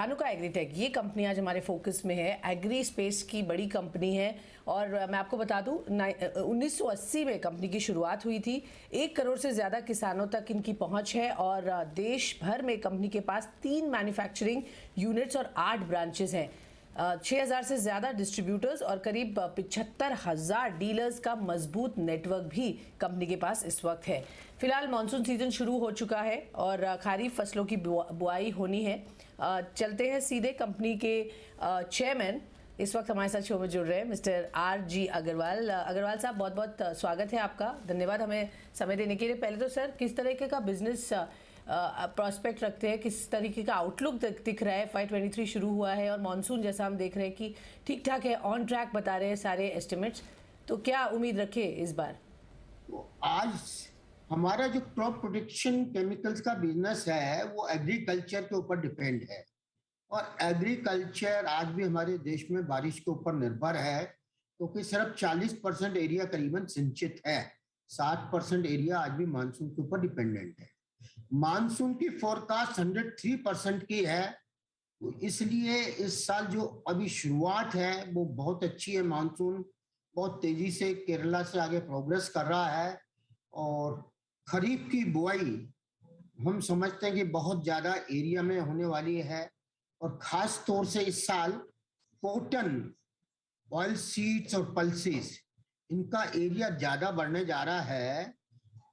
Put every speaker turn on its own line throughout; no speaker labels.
Dhanuka agritech ये company आज हमारे फोकस में है। एग्री स्पेस की बड़ी कंपनी है और मैं आपको बता दूं 1980 में कंपनी की शुरुआत हुई थी। 1 करोड़ से ज़्यादा किसानों तक इनकी पहुंच है और देश भर में कंपनी के पास 3 मैन्युफैक्चरिंग यूनिट्स और 8 ब्रांचेस हैं। 6000 से ज़्यादा डिस्ट्रीब्यूटर्स और करीब 75,000 डीलर्स का मजबूत नेटवर्क भी कंपनी के पास इस वक्त है। फिलहाल मानसून सीजन शुरू हो चुका है और खरीफ फसलों की बुआई होनी है। चलते हैं सीधे कंपनी के चेयरमैन इस वक्त हमारे साथ शो में जुड़ रहे हैं, मिस्टर RG अग्रवाल। अग्रवाल साहब, बहुत बहुत स्वागत है आपका। धन्यवाद हमें समय देने के लिए। पहले तो सर, किस तरीके का बिजनेस प्रॉस्पेक्ट रखते हैं, किस तरीके का आउटलुक दिख रहा है? FY23 शुरू हुआ है और मानसून जैसा हम देख रहे हैं कि ठीक ठाक है, ऑन ट्रैक बता रहे हैं सारे एस्टिमेट्स, तो क्या उम्मीद रखे इस बार?
तो आज हमारा जो क्रॉप प्रोटेक्शन केमिकल्स का बिजनेस है वो एग्रीकल्चर के ऊपर डिपेंड है और एग्रीकल्चर आज भी हमारे देश में बारिश के ऊपर निर्भर है, क्योंकि सिर्फ 40% एरिया करीबन सिंचित है। 60% एरिया आज भी मानसून के ऊपर डिपेंडेंट है। मानसून की फोरकास्ट 103% की है, तो इसलिए इस साल जो अभी शुरुआत है वो बहुत अच्छी है। मानसून बहुत तेजी से केरला से आगे प्रोग्रेस कर रहा है और खरीफ की बुआई हम समझते हैं कि बहुत ज्यादा एरिया में होने वाली है और खास तौर से इस साल कॉटन, ऑयल सीड्स और पल्सेस इनका एरिया ज्यादा बढ़ने जा रहा है,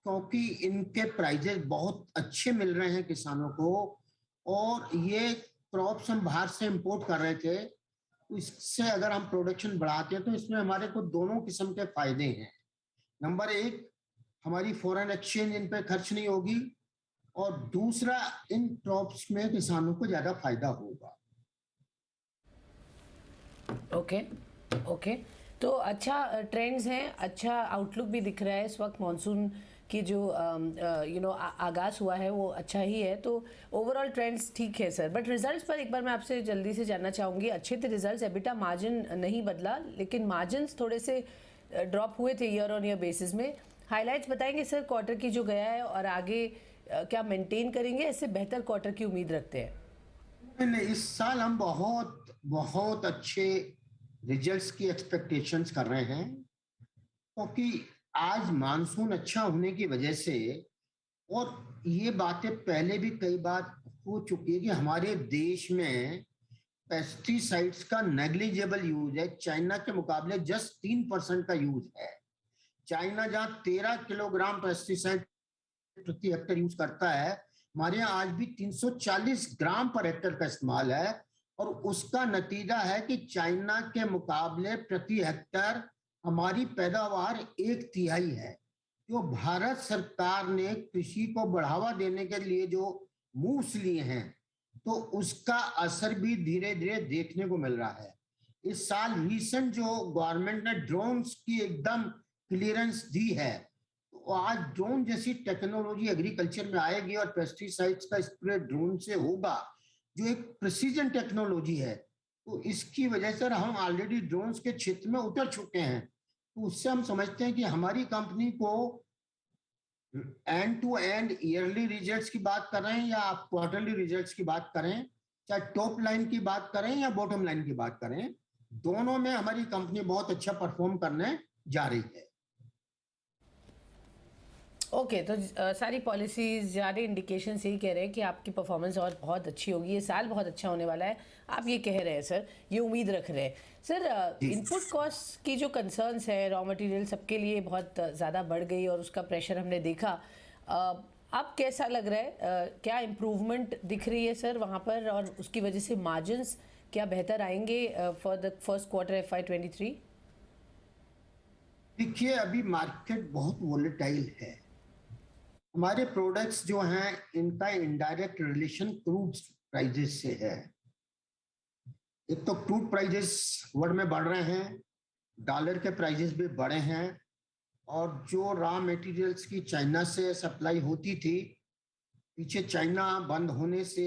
क्योंकि इनके प्राइजेस बहुत अच्छे मिल रहे हैं किसानों को। और ये क्रॉप्स हम बाहर से इंपोर्ट कर रहे थे, तो इससे अगर हम प्रोडक्शन बढ़ाते हैं तो इसमें हमारे को दोनों किस्म के फायदे हैं। नंबर 1, हमारी फॉरेन एक्सचेंज इन पे खर्च नहीं होगी और दूसरा, इन क्रॉप्स में किसानों को ज्यादा फायदा होगा।
ओके ओके, तो अच्छा ट्रेंड्स हैं, अच्छा आउटलुक भी दिख रहा है इस वक्त। मानसून की जो आगाज़ हुआ है वो अच्छा ही है, तो ओवरऑल ट्रेंड्स ठीक है सर। बट रिजल्ट्स पर एक बार मैं आपसे जल्दी से जानना चाहूँगी। अच्छे थे रिजल्ट्स, एबिटा मार्जिन नहीं बदला लेकिन मार्जिन्स थोड़े से ड्रॉप हुए थे ईयर ऑन ईयर बेसिस में। हाइलाइट्स बताएंगे सर क्वार्टर की जो गया है और आगे क्या मेंटेन करेंगे, इससे बेहतर क्वार्टर की उम्मीद रखते हैं?
नहीं, इस साल हम बहुत बहुत अच्छे रिजल्ट्स की एक्सपेक्टेशंस कर रहे हैं, क्योंकि आज मानसून अच्छा होने की वजह से, और ये बातें पहले भी कई बार हो चुकी है कि हमारे देश में पेस्टिसाइड्स का नेग्लिजिबल यूज है। चाइना के मुकाबले जस्ट 3% का यूज है। चाइना जहां 13 किलोग्राम पेस्टिसाइड प्रति हेक्टर यूज करता है, हमारे यहाँ आज भी 340 ग्राम पर हेक्टर का इस्तेमाल है। और उसका नतीजा है कि चाइना के मुकाबले प्रति हेक्टर हमारी पैदावार 1/3 है। जो भारत सरकार ने कृषि को बढ़ावा देने के लिए जो मूव्स लिए हैं, तो उसका असर भी धीरे धीरे देखने को मिल रहा है। इस साल रिसेंट जो गवर्नमेंट ने ड्रोन्स की एकदम क्लियरेंस दी है, तो आज ड्रोन जैसी टेक्नोलॉजी एग्रीकल्चर में आएगी और पेस्टिसाइड्स का स्प्रे ड्रोन से होगा, जो एक प्रिसीजन टेक्नोलॉजी है। तो इसकी वजह से हम ऑलरेडी ड्रोन्स के क्षेत्र में उतर चुके हैं। तो उससे हम समझते हैं कि हमारी कंपनी को end to end yearly results की बात कर रहे हैं या आप क्वार्टरली रिजल्ट्स की बात करें, चाहे टॉप लाइन की बात करें या बॉटम लाइन की बात करें, दोनों में हमारी कंपनी बहुत अच्छा परफॉर्म करने जा रही है।
ओके, तो सारी पॉलिसीज, सारे इंडिकेशन यही कह रहे हैं कि आपकी परफॉर्मेंस और बहुत अच्छी होगी, ये साल बहुत अच्छा होने वाला है। आप ये कह रहे हैं सर, ये उम्मीद रख रहे हैं सर। इनपुट कॉस्ट की जो कंसर्न्स है, रॉ मटेरियल सबके लिए बहुत ज़्यादा बढ़ गई और उसका प्रेशर हमने देखा। अब कैसा लग रहा है, क्या इम्प्रूवमेंट दिख रही है सर वहाँ पर, और उसकी वजह से मार्जिन्स क्या बेहतर आएंगे for the first quarter FY23?
देखिए, अभी मार्केट बहुत वोलेटाइल है। हमारे प्रोडक्ट्स जो हैं इनका इनडायरेक्ट रिलेशन क्रूड प्राइजेस से है। एक तो क्रूड प्राइजेस वर्ल्ड में बढ़ रहे हैं, डॉलर के प्राइजेस भी बढ़े हैं, और जो रॉ मटेरियल्स की चाइना से सप्लाई होती थी, पीछे चाइना बंद होने से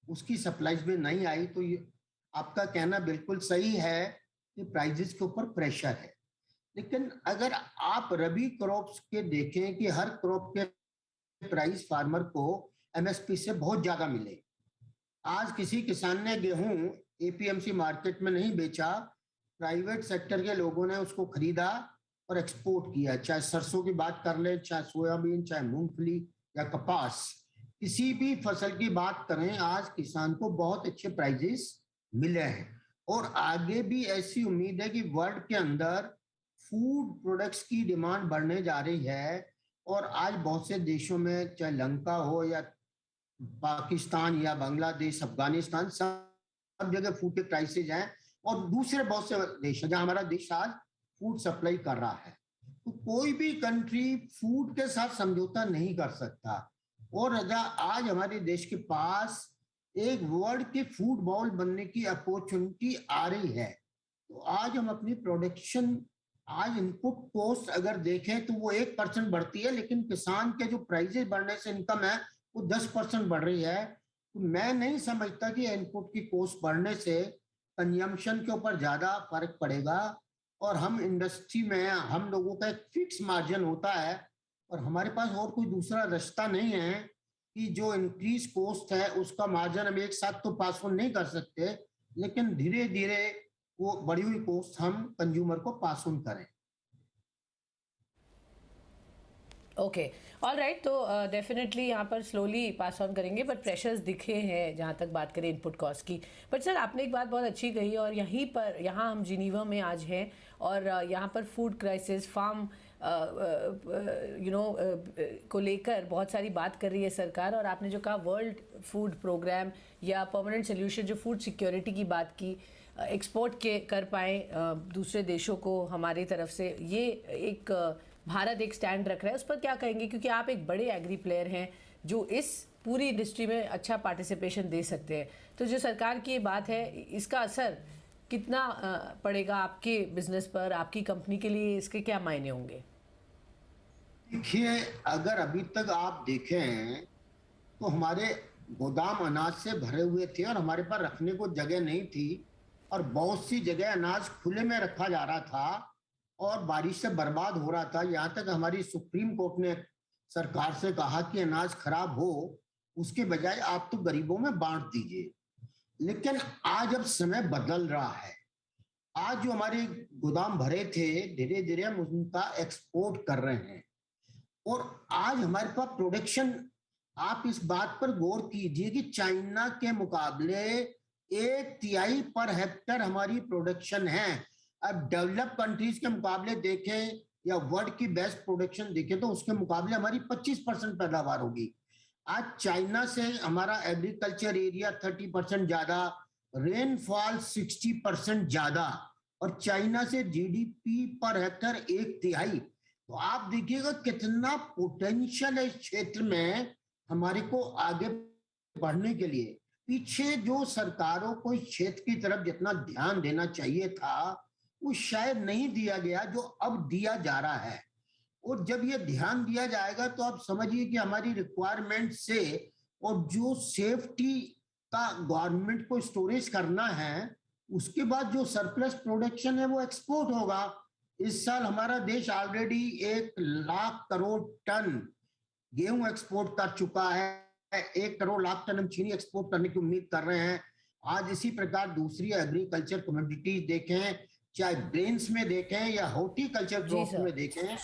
उसकी सप्लाईज भी नहीं आई। तो ये आपका कहना बिल्कुल सही है कि प्राइजेस के ऊपर प्रेशर है। लेकिन अगर आप रबी क्रॉप्स के देखें कि हर क्रॉप के प्राइस फार्मर को MSP से बहुत ज्यादा मिले, आज किसी किसान ने गेहूं एपीएमसी मार्केट में नहीं बेचा, प्राइवेट सेक्टर के लोगों ने उसको खरीदा और एक्सपोर्ट किया। चाहे सरसों की बात कर ले, चाहे सोयाबीन, चाहे मूंगफली या कपास, किसी भी फसल की बात करें, आज किसान को बहुत अच्छे प्राइजेस मिले हैं। और आगे भी ऐसी उम्मीद है कि वर्ल्ड के अंदर फूड प्रोडक्ट्स की डिमांड बढ़ने जा रही है। और आज बहुत से देशों में, चाहे लंका हो या पाकिस्तान या बांग्लादेश, अफगानिस्तान, सब जगह फूड के क्राइसिस हैं। और दूसरे बहुत से देश हैं जहां हमारा देश आज फूड सप्लाई कर रहा है। तो कोई भी कंट्री फूड के साथ समझौता नहीं कर सकता। और आज हमारे देश के पास एक वर्ल्ड के फूड बॉल बनने की अपॉर्चुनिटी आ रही है। तो आज हम अपनी प्रोडक्शन, आज इनपुट कॉस्ट अगर देखें तो वो 1% बढ़ती है, लेकिन किसान के जो प्राइजेस बढ़ने से इनकम है वो 10% बढ़ रही है। तो मैं नहीं समझता कि इनपुट की कॉस्ट बढ़ने से कंजम्पशन के ऊपर ज्यादा फर्क पड़ेगा। और हम इंडस्ट्री में, हम लोगों का एक फिक्स मार्जिन होता है और हमारे पास और कोई दूसरा रास्ता नहीं है कि जो इंक्रीज कॉस्ट है उसका मार्जिन हम एक साथ तो पास ऑन नहीं कर सकते, लेकिन धीरे धीरे वो बढ़ी हुई कॉस्ट हम कंज्यूमर को पास ऑन करें।
Okay, all right. तो डेफिनेटली यहाँ पर स्लोली पास ऑन करेंगे, बट प्रेशर्स दिखे हैं जहाँ तक बात करें इनपुट कॉस्ट की। बट सर, आपने एक बात बहुत अच्छी कही, और यहीं पर, यहाँ हम जिनीवा में आज हैं, और यहाँ पर फूड क्राइसिस, फार्म को लेकर बहुत सारी बात कर रही है सरकार। और आपने जो कहा वर्ल्ड फूड प्रोग्राम या परमानेंट सोल्यूशन, जो फूड सिक्योरिटी की बात की, एक्सपोर्ट के कर पाए दूसरे देशों को हमारी तरफ से, ये एक भारत एक स्टैंड रख रहा है, उस पर क्या कहेंगे? क्योंकि आप एक बड़े एग्री प्लेयर हैं जो इस पूरी इंडस्ट्री में अच्छा पार्टिसिपेशन दे सकते हैं। तो जो सरकार की ये बात है, इसका असर कितना पड़ेगा आपके बिजनेस पर, आपकी कंपनी के लिए इसके क्या मायने होंगे?
देखिए, अगर अभी तक आप देखें तो हमारे गोदाम अनाज से भरे हुए थे और हमारे पास रखने को जगह नहीं थी। और बहुत सी जगह अनाज खुले में रखा जा रहा था और बारिश से बर्बाद हो रहा था। यहाँ तक हमारी सुप्रीम कोर्ट ने सरकार से कहा कि अनाज खराब हो उसके बजाय आप तो गरीबों में बांट दीजिए। लेकिन आज अब समय बदल रहा है। आज जो हमारे गोदाम भरे थे, धीरे धीरे हम उनका एक्सपोर्ट कर रहे हैं। और आज हमारे पास प्रोडक्शन, आप इस बात पर गौर कीजिए कि चाइना के मुकाबले 1/3 पर हेक्टर हमारी प्रोडक्शन है। अब डेवलप कंट्रीज के मुकाबले देखें या वर्ल्ड की बेस्ट प्रोडक्शन देखें तो उसके मुकाबले हमारी 25% पैदावार होगी। आज चाइना से हमारा एग्रीकल्चर एरिया 30% ज्यादा, रेनफॉल 60% ज्यादा, और चाइना से जीडीपी पर हेक्टर 1/3। तो आप देखिएगा कितना पोटेंशियल है इस क्षेत्र में हमारे को आगे बढ़ने के लिए। पीछे जो सरकारों को इस क्षेत्र की तरफ जितना ध्यान देना चाहिए था वो शायद नहीं दिया गया, जो अब दिया जा रहा है। और जब ये ध्यान दिया जाएगा तो आप समझिए कि हमारी रिक्वायरमेंट से, और जो सेफ्टी का गवर्नमेंट को स्टोरेज करना है, उसके बाद जो सरप्लस प्रोडक्शन है वो एक्सपोर्ट होगा। इस साल हमारा देश ऑलरेडी 1 लाख करोड़ टन गेहूं एक्सपोर्ट कर चुका है। 1 करोड़ लाख टन हम चीनी एक्सपोर्ट करने की उम्मीद कर रहे हैं। आज इसी प्रकार दूसरी एग्रीकल्चर कमोडिटीज देखें, चाहे ग्रेन्स में देखें या हॉर्टिकल्चर क्रॉप में देखें,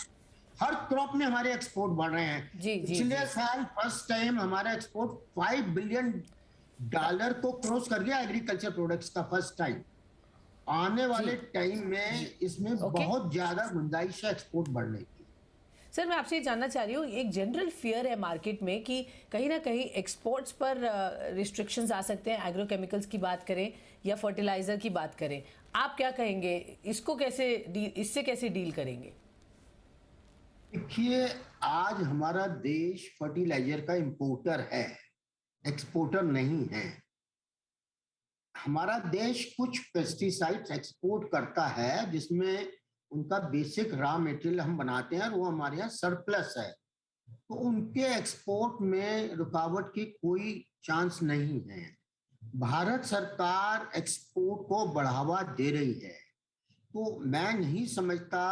हर क्रॉप में हमारे एक्सपोर्ट बढ़ रहे हैं। पिछले साल फर्स्ट टाइम हमारा एक्सपोर्ट $5 बिलियन को क्रॉस कर गया एग्रीकल्चर प्रोडक्ट्स का, फर्स्ट टाइम। आने वाले टाइम में इसमें बहुत ज्यादा गुंजाइश है एक्सपोर्ट बढ़ने की।
सर, मैं आपसे जानना चाह रही हूँ, एक जनरल फियर है मार्केट में कि कहीं ना कहीं एक्सपोर्ट्स पर रिस्ट्रिक्शंस आ सकते हैं, एग्रोकेमिकल्स की बात करें या फर्टिलाइजर की बात करें। आप क्या कहेंगे, इसको कैसे इससे कैसे डील करेंगे?
देखिए, आज हमारा देश फर्टिलाइजर का इंपोर्टर है, एक्सपोर्टर नहीं है। हमारा देश कुछ पेस्टिसाइड्स एक्सपोर्ट करता है जिसमें उनका बेसिक रॉ मटेरियल हम बनाते हैं और वो हमारे यहाँ सरप्लस है। तो उनके एक्सपोर्ट में रुकावट की कोई चांस नहीं है। भारत सरकार एक्सपोर्ट को बढ़ावा दे रही है। तो मैं नहीं समझता,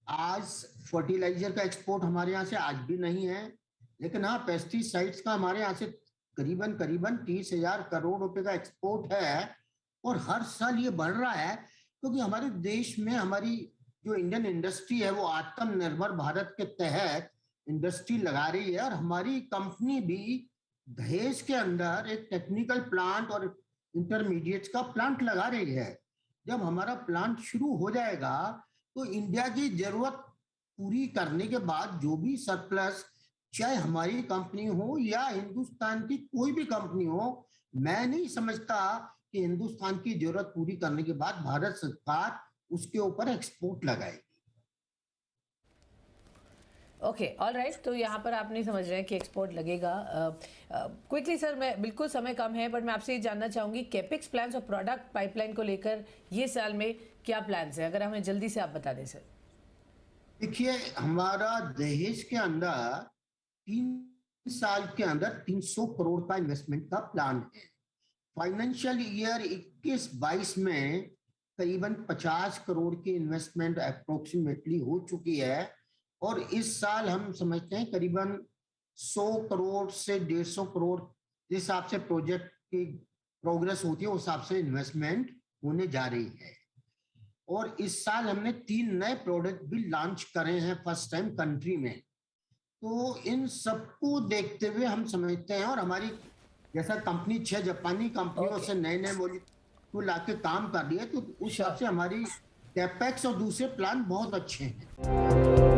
आज फर्टिलाइजर का एक्सपोर्ट हमारे यहाँ से आज भी नहीं है, लेकिन हाँ पेस्टिसाइड्स का हमारे यहाँ से करीबन करीबन 30,000 करोड़ रुपए का एक्सपोर्ट है, और हर साल ये बढ़ रहा है, क्योंकि हमारे देश में हमारी जो इंडियन इंडस्ट्री है वो आत्मनिर्भर भारत के तहत इंडस्ट्री लगा रही है। और हमारी कंपनी भी दहेज के अंदर एक टेक्निकल प्लांट और इंटरमीडिएट्स का प्लांट लगा रही है। जब हमारा प्लांट शुरू हो जाएगा तो इंडिया की जरूरत पूरी करने के बाद जो भी सरप्लस, चाहे हमारी कंपनी हो या हिंदुस्तान की कोई भी कंपनी हो, मैं नहीं समझता कि हिंदुस्तान की जरूरत पूरी करने के बाद भारत सरकार उसके ऊपर एक्सपोर्ट लगाएगी।
Okay, all right. तो यहाँ पर आप नहीं समझ रहे हैं कि एक्सपोर्ट लगेगा। क्विकली सर, मैं बिल्कुल समय कम है, बट मैं आपसे ये जानना चाहूंगी कैपेक्स प्लान्स और प्रोडक्ट पाइपलाइन को लेकर ये साल में क्या प्लान्स हैं, अगर हमें जल्दी से आप बता दें सर।
देखिए, हमारा दहेज के अंदर 3 साल के अंदर 300 करोड़ का इन्वेस्टमेंट का प्लान है। फाइनेंशियल ईयर 21-22 में करीबन 50 करोड़ की इन्वेस्टमेंट अप्रोक्सीमेटली हो चुकी है, और इस साल हम समझते हैं करीबन 100 करोड़ से 150 करोड़ जिस हिसाब से प्रोजेक्ट की प्रोग्रेस होती है उस हिसाब से इन्वेस्टमेंट होने जा रही है। और इस साल हमने 3 नए प्रोडक्ट भी लॉन्च करे हैं फर्स्ट टाइम कंट्री में। तो इन सबको देखते हुए हम समझते हैं, और हमारी जैसा कंपनी 6 जापानी कंपनियों से नए नए मॉलिक्यूल लाके काम कर रही है, तो उस हिसाब से हमारी कैपेक्स और दूसरे प्लान बहुत अच्छे हैं।